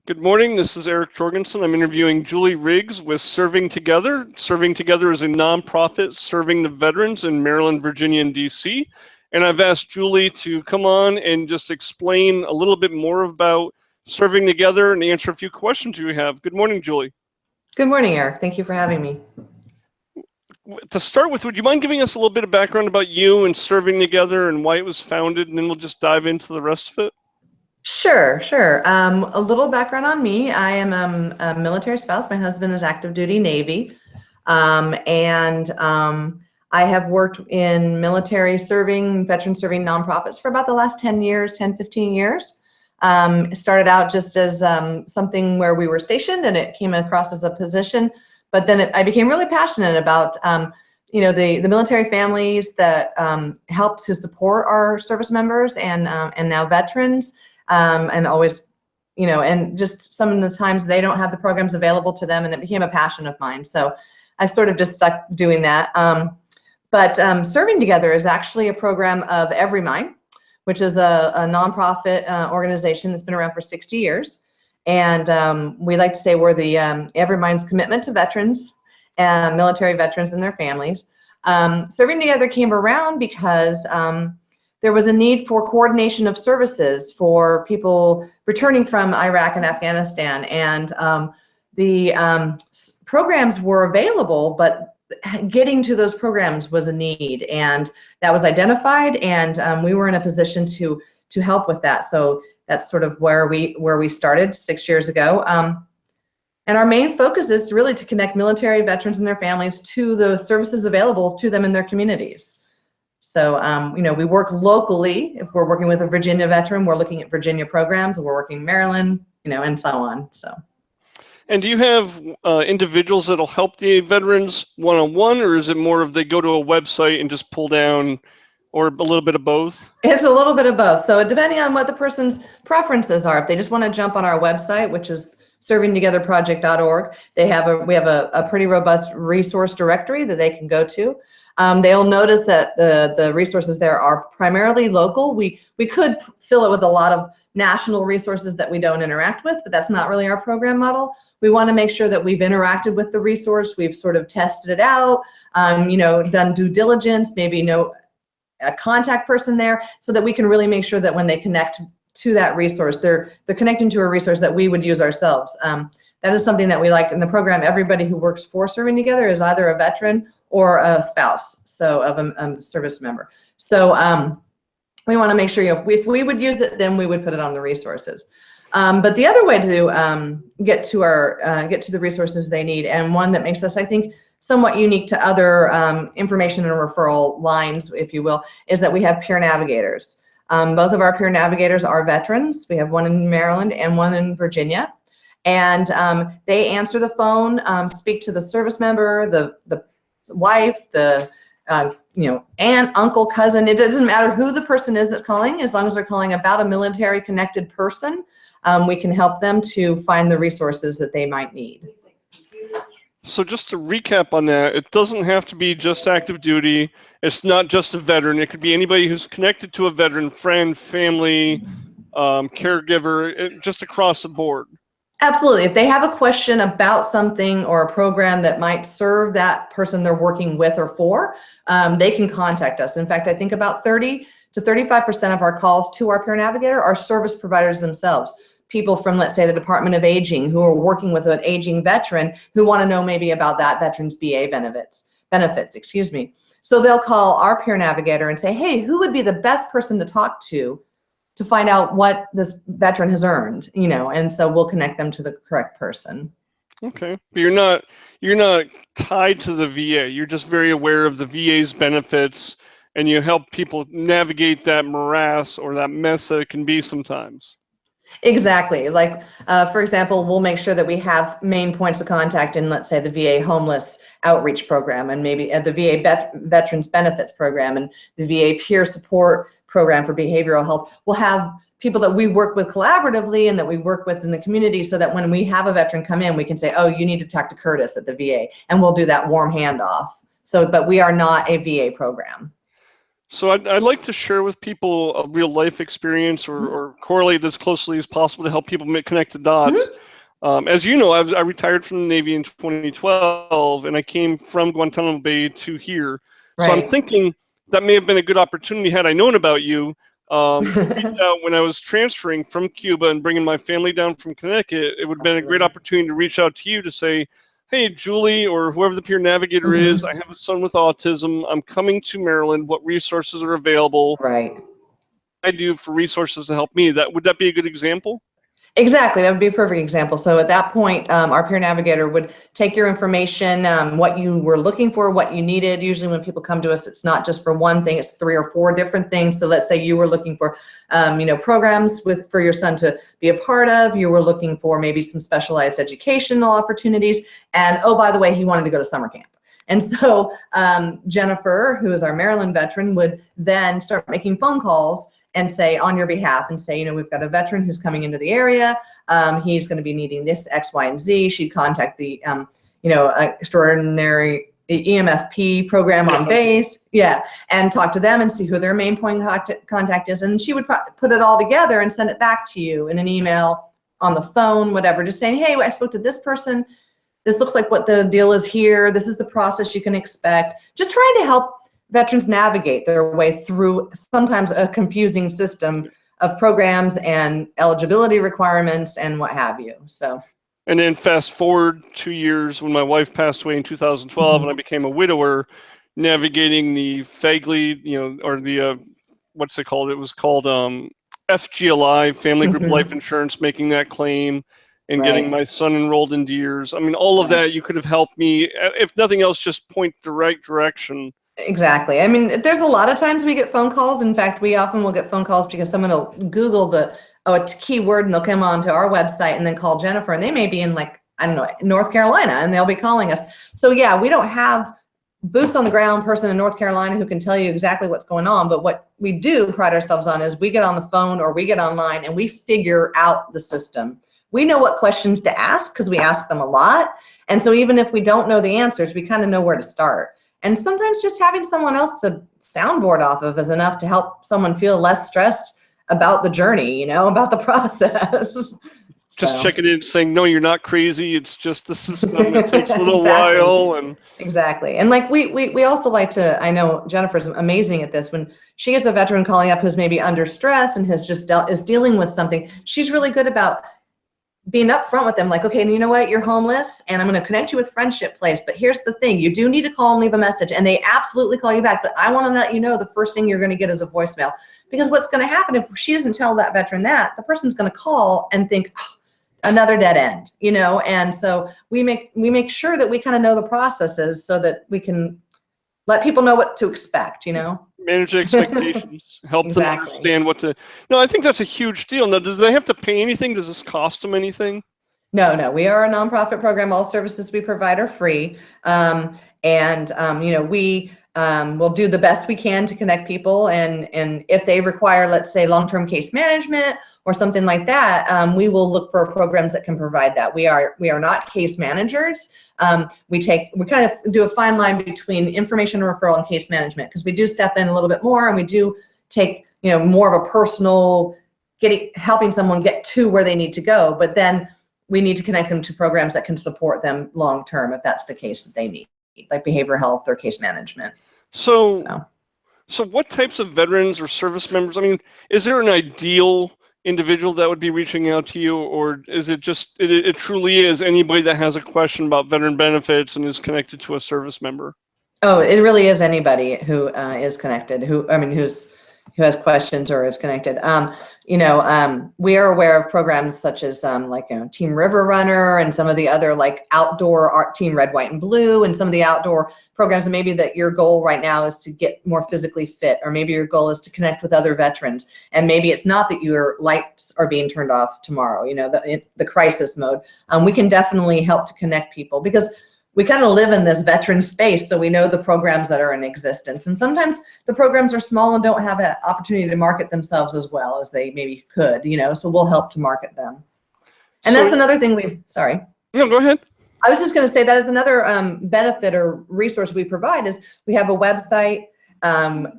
Good morning, this is Eric Jorgensen. I'm interviewing Julie Riggs with Serving Together. Serving Together is a nonprofit serving the veterans in Maryland, Virginia, and DC. And I've asked Julie to come on and just explain a little bit more about Serving Together and answer a few questions you have. Good morning, Julie. Good morning, Eric. Thank you for having me. To start with, would you mind giving us a little bit of background about you and Serving Together and why it was founded, and then we'll just dive into the rest of it? Sure. A little background on me. I am a military spouse. My husband is active duty Navy. I have worked in military serving, veteran serving nonprofits for about the last 10 years, 10, 15 years. It started out just as something where we were stationed and it came across as a position. But then I became really passionate about the military families that help to support our service members and now veterans. And always, and just some of the times they don't have the programs available to them, and it became a passion of mine. So I've sort of just stuck doing that. But Serving Together is actually a program of Every Mind, which is a nonprofit organization that's been around for 60 years. And we like to say we're the Every Mind's commitment to veterans, military veterans and their families. Serving Together came around because there was a need for coordination of services for people returning from Iraq and Afghanistan. And the programs were available, but getting to those programs was a need. And that was identified, and we were in a position to help with that. So that's sort of where we started 6 years ago. And our main focus is really to connect military veterans and their families to the services available to them in their communities. So, we work locally. If we're working with a Virginia veteran, we're looking at Virginia programs, and we're working in Maryland, and so on. So. And do you have individuals that'll help the veterans one-on-one, or is it more of they go to a website and just pull down, or a little bit of both? It's a little bit of both. So depending on what the person's preferences are, if they just want to jump on our website, which is servingtogetherproject.org, we have a pretty robust resource directory that they can go to. They'll notice that the resources there are primarily local. We could fill it with a lot of national resources that we don't interact with, but that's not really our program model. We want to make sure that we've interacted with the resource, we've sort of tested it out, done due diligence, maybe know a contact person there, so that we can really make sure that when they connect to that resource, they're connecting to a resource that we would use ourselves. That is something that we like in the program. Everybody who works for Serving Together is either a veteran or a spouse, so of a service member. So we want to make sure, if we would use it, then we would put it on the resources. But the other way to get to the resources they need, and one that makes us, I think, somewhat unique to other information and referral lines, if you will, is that we have peer navigators. Both of our peer navigators are veterans. We have one in Maryland and one in Virginia. And they answer the phone, speak to the service member, the wife, the aunt, uncle, cousin. It doesn't matter who the person is that's calling, as long as they're calling about a military connected person. We can help them to find the resources that they might need. So just to recap on that, it doesn't have to be just active duty. It's not just a veteran. It could be anybody who's connected to a veteran, friend, family, caregiver, just across the board. Absolutely. If they have a question about something or a program that might serve that person they're working with or for, they can contact us. In fact, I think about 30 to 35% of our calls to our peer navigator are service providers themselves. People from, let's say, the Department of Aging who are working with an aging veteran who want to know maybe about that veteran's VA benefits. So they'll call our peer navigator and say, hey, who would be the best person to talk to find out what this veteran has earned, and so we'll connect them to the correct person. Okay, but you're not tied to the VA. You're just very aware of the VA's benefits, and you help people navigate that morass or that mess that it can be sometimes. Exactly. Like, for example, we'll make sure that we have main points of contact in, let's say, the VA homeless outreach program, and maybe the VA Veterans Benefits program, and the VA peer support program for behavioral health. We'll have people that we work with collaboratively and that we work with in the community, so that when we have a veteran come in, we can say, oh, you need to talk to Curtis at the VA, and we'll do that warm handoff. So, but we are not a VA program. So I'd like to share with people a real life experience or correlate as closely as possible to help people connect the dots. As you know, I retired from the Navy in 2012, and I came from Guantanamo Bay to here. So I'm Right. thinking that may have been a good opportunity had I known about you to reach out when I was transferring from Cuba and bringing my family down from Connecticut. It would have been a great Absolutely. opportunity to reach out to you to say, hey, Julie, or whoever the peer navigator is, I have a son with autism. I'm coming to Maryland. What resources are available? Right. I do for resources to help me. Would that be a good example? Exactly, that would be a perfect example. So at that point, our peer navigator would take your information, what you were looking for, what you needed. Usually when people come to us, it's not just for one thing, it's 3 or 4 different things. So let's say you were looking for, programs for your son to be a part of. You were looking for maybe some specialized educational opportunities. And oh, by the way, he wanted to go to summer camp. And so Jennifer, who is our Maryland veteran, would then start making phone calls and say on your behalf and say, we've got a veteran who's coming into the area. He's going to be needing this X, Y, and Z. She'd contact the, extraordinary EMFP program on base. Yeah. And talk to them and see who their main point contact is. And she would put it all together and send it back to you in an email, on the phone, whatever, just saying, hey, I spoke to this person. This looks like what the deal is here. This is the process you can expect. Just trying to help veterans navigate their way through sometimes a confusing system of programs and eligibility requirements and what have you. So, and then fast forward 2 years when my wife passed away in 2012 and I became a widower, navigating the FEGLI, or the what's it called? It was called FGLI, Family Group Life Insurance, making that claim and getting my son enrolled in DEERS. I mean, all of that, you could have helped me, if nothing else, just point the right direction. Exactly. I mean, there's a lot of times we get phone calls. In fact, we often will get phone calls because someone will Google a keyword and they'll come onto our website and then call Jennifer, and they may be in North Carolina, and they'll be calling us. So yeah, we don't have boots on the ground person in North Carolina who can tell you exactly what's going on. But what we do pride ourselves on is we get on the phone or we get online and we figure out the system. We know what questions to ask because we ask them a lot. And so even if we don't know the answers, we kind of know where to start. And sometimes just having someone else to soundboard off of is enough to help someone feel less stressed about the journey, about the process. Just checking in, saying, no, you're not crazy. It's just the system. It takes a little while. And exactly. And we also like to, I know Jennifer's amazing at this. When she gets a veteran calling up who's maybe under stress and has just is dealing with something, she's really good about being upfront with them, like, okay, and you know what, you're homeless and I'm going to connect you with Friendship Place, but here's the thing, you do need to call and leave a message, and they absolutely call you back, but I want to let you know the first thing you're going to get is a voicemail, because what's going to happen if she doesn't tell that veteran that, the person's going to call and think, oh, another dead end, and so we make sure that we kind of know the processes so that we can let people know what to expect, Manage expectations, help them understand what to. No, I think that's a huge deal. Now, do they have to pay anything? Does this cost them anything? No. We are a nonprofit program. All services we provide are free, we will do the best we can to connect people. And if they require, let's say, long-term case management or something like that, we will look for programs that can provide that. We are not case managers. We kind of do a fine line between information referral and case management, because we do step in a little bit more, and we do take more of a personal helping someone get to where they need to go. But then we need to connect them to programs that can support them long term if that's the case that they need, like behavioral health or case management. So what types of veterans or service members? I mean, is there an ideal individual that would be reaching out to you, or is it just it truly is anybody that has a question about veteran benefits and is connected to a service member? Oh, it really is anybody who is connected, who has questions or is connected. We are aware of programs such as Team River Runner and some of the other outdoor art, Team Red, White, and Blue, and some of the outdoor programs. And maybe that your goal right now is to get more physically fit, or maybe your goal is to connect with other veterans. And maybe it's not that your lights are being turned off tomorrow, the crisis mode. We can definitely help to connect people, because we kind of live in this veteran space, so we know the programs that are in existence. And sometimes the programs are small and don't have an opportunity to market themselves as well as they maybe could, so we'll help to market them. And that's another thing sorry. No, go ahead. I was just going to say that is another benefit or resource we provide is we have a website.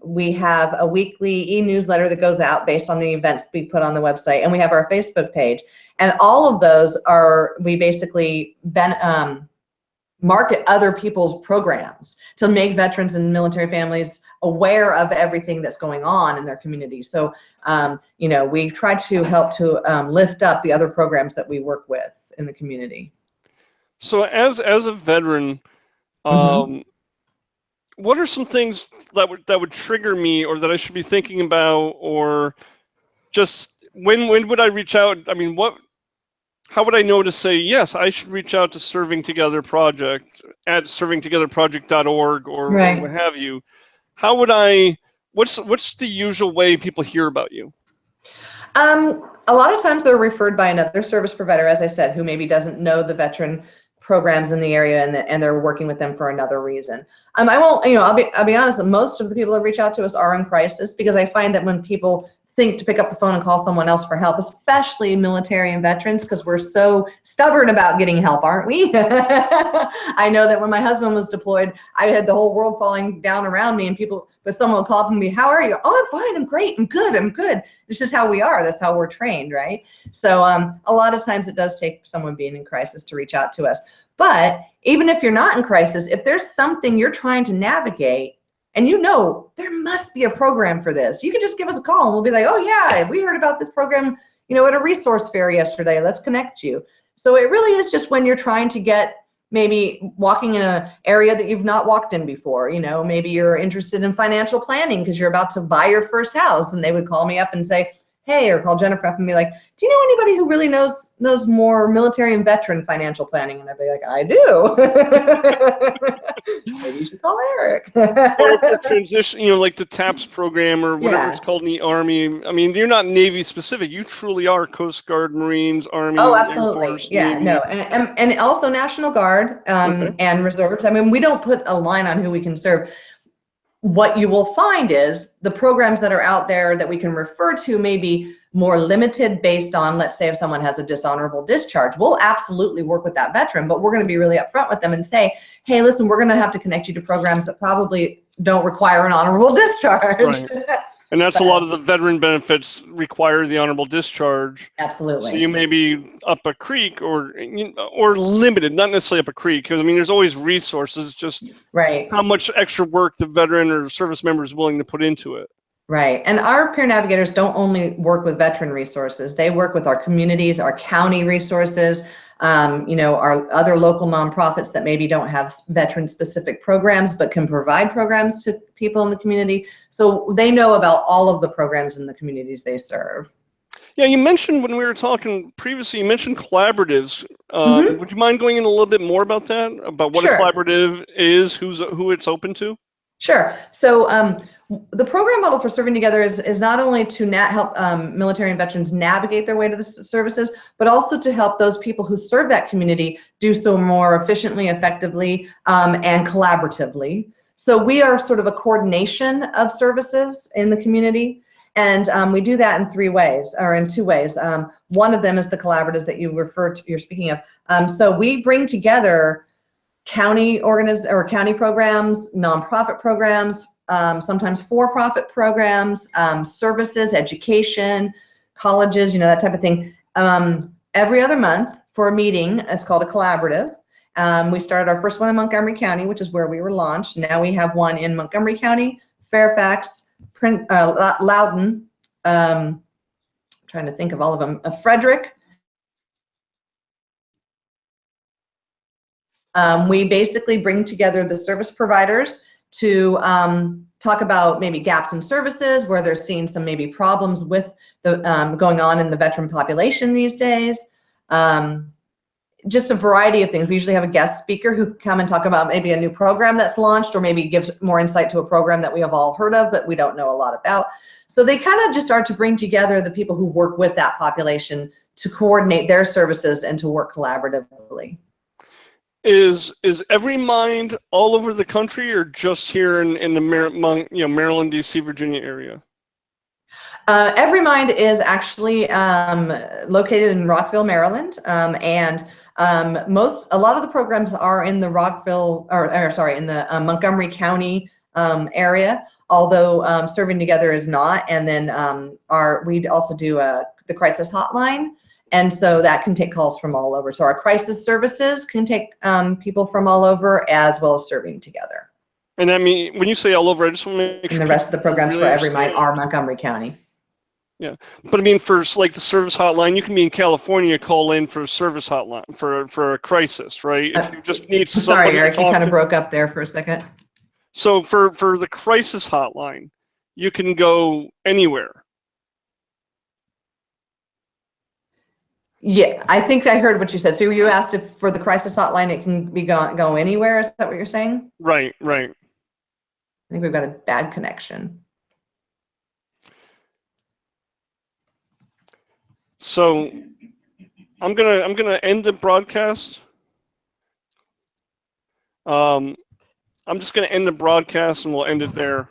We have a weekly e-newsletter that goes out based on the events we put on the website, and we have our Facebook page. And all of those are, we basically market other people's programs to make veterans and military families aware of everything that's going on in their community. So, you know, we try to help to lift up the other programs that we work with in the community. So as a veteran, what are some things that would trigger me, or that I should be thinking about, or just when would I reach out? I mean, how would I know to say, yes, I should reach out to Serving Together Project at servingtogetherproject.org or what have you? How would I, what's the usual way people hear about you? A lot of times they're referred by another service provider, as I said, who maybe doesn't know the veteran programs in the area, and they're working with them for another reason. I won't, you know, I'll be honest, most of the people that reach out to us are in crisis, because I find that when people think to pick up the phone and call someone else for help, especially military and veterans, because we're so stubborn about getting help, aren't we? I know that when my husband was deployed, I had the whole world falling down around me, and but someone would call up and be, how are you? Oh, I'm fine, I'm great, I'm good. It's just how we are, that's how we're trained, right? So a lot of times it does take someone being in crisis to reach out to us. But even if you're not in crisis, if there's something you're trying to navigate, and you know there must be a program for this, you can just give us a call and we'll be like, oh yeah, we heard about this program, you know, at a resource fair yesterday, let's connect you. So it really is just when you're trying to get, maybe walking in an area that you've not walked in before, you know, maybe you're interested in financial planning because you're about to buy your first house, and they would call me up and say, hey, or call Jennifer up and be like, do you know anybody who really knows more military and veteran financial planning? And I'd be like, I do. Maybe you should call Eric. Or if they're transition, you know, like the TAPS program or whatever it's called in the Army. I mean, you're not Navy specific. You truly are Coast Guard, Marines, Army, oh, absolutely. Air Force, yeah, Navy. No, and also National Guard and reserves. I mean, we don't put a line on who we can serve. What you will find is the programs that are out there that we can refer to may be more limited based on, let's say, if someone has a dishonorable discharge, we'll absolutely work with that veteran, but we're going to be really upfront with them and say, hey, listen, we're going to have to connect you to programs that probably don't require an honorable discharge. Right. And that's a lot of the veteran benefits require the honorable discharge. Absolutely. So you may be up a creek or limited, not necessarily up a creek, because I mean, there's always resources, just how much extra work the veteran or service member is willing to put into it. Right. And our peer navigators don't only work with veteran resources. They work with our communities, our county resources, you know, our other local nonprofits that maybe don't have veteran specific programs, but can provide programs to people in the community. So they know about all of the programs in the communities they serve. Yeah, you mentioned when we were talking previously, you mentioned collaboratives. Would you mind going in a little bit more about that, about what a collaborative is, who it's open to? Sure. So the program model for Serving Together is not only to help military and veterans navigate their way to the services, but also to help those people who serve that community do so more efficiently, effectively, and collaboratively. So we are sort of a coordination of services in the community. And we do that in two ways. One of them is the collaboratives that you're speaking of. So we bring together county programs, nonprofit programs, sometimes for-profit programs, services, education, colleges, you know, that type of thing. Every other month for a meeting, it's called a collaborative. We started our first one in Montgomery County, which is where we were launched. Now we have one in Montgomery County, Fairfax, Loudoun, trying to think of all of them, Frederick. We basically bring together the service providers to talk about maybe gaps in services, where they're seeing some maybe problems with the going on in the veteran population these days. Just a variety of things. We usually have a guest speaker who come and talk about maybe a new program that's launched, or maybe gives more insight to a program that we have all heard of, but we don't know a lot about. So they kind of just start to bring together the people who work with that population to coordinate their services and to work collaboratively. Is Every Mind all over the country, or just here in the Maryland, D.C., Virginia area? Every Mind is actually located in Rockville, Maryland, and a lot of the programs are in the in the Montgomery County area. although Serving Together is not. And then we also do the crisis hotline. And so that can take calls from all over. So our crisis services can take people from all over, as well as Serving Together. And I mean, when you say all over, I just want to make sure. And the rest of the programs really for our Montgomery County. Yeah, but I mean, for like the service hotline, you can be in California, call in for a service hotline for a crisis, right? If you just need somebody. Sorry, Eric, you kind of broke up there for a second. So for the crisis hotline, you can go anywhere. Yeah, I think I heard what you said. So you asked if for the crisis hotline it can be go anywhere. Is that what you're saying? Right. I think we've got a bad connection. So I'm gonna end the broadcast. I'm just gonna end the broadcast and we'll end it there.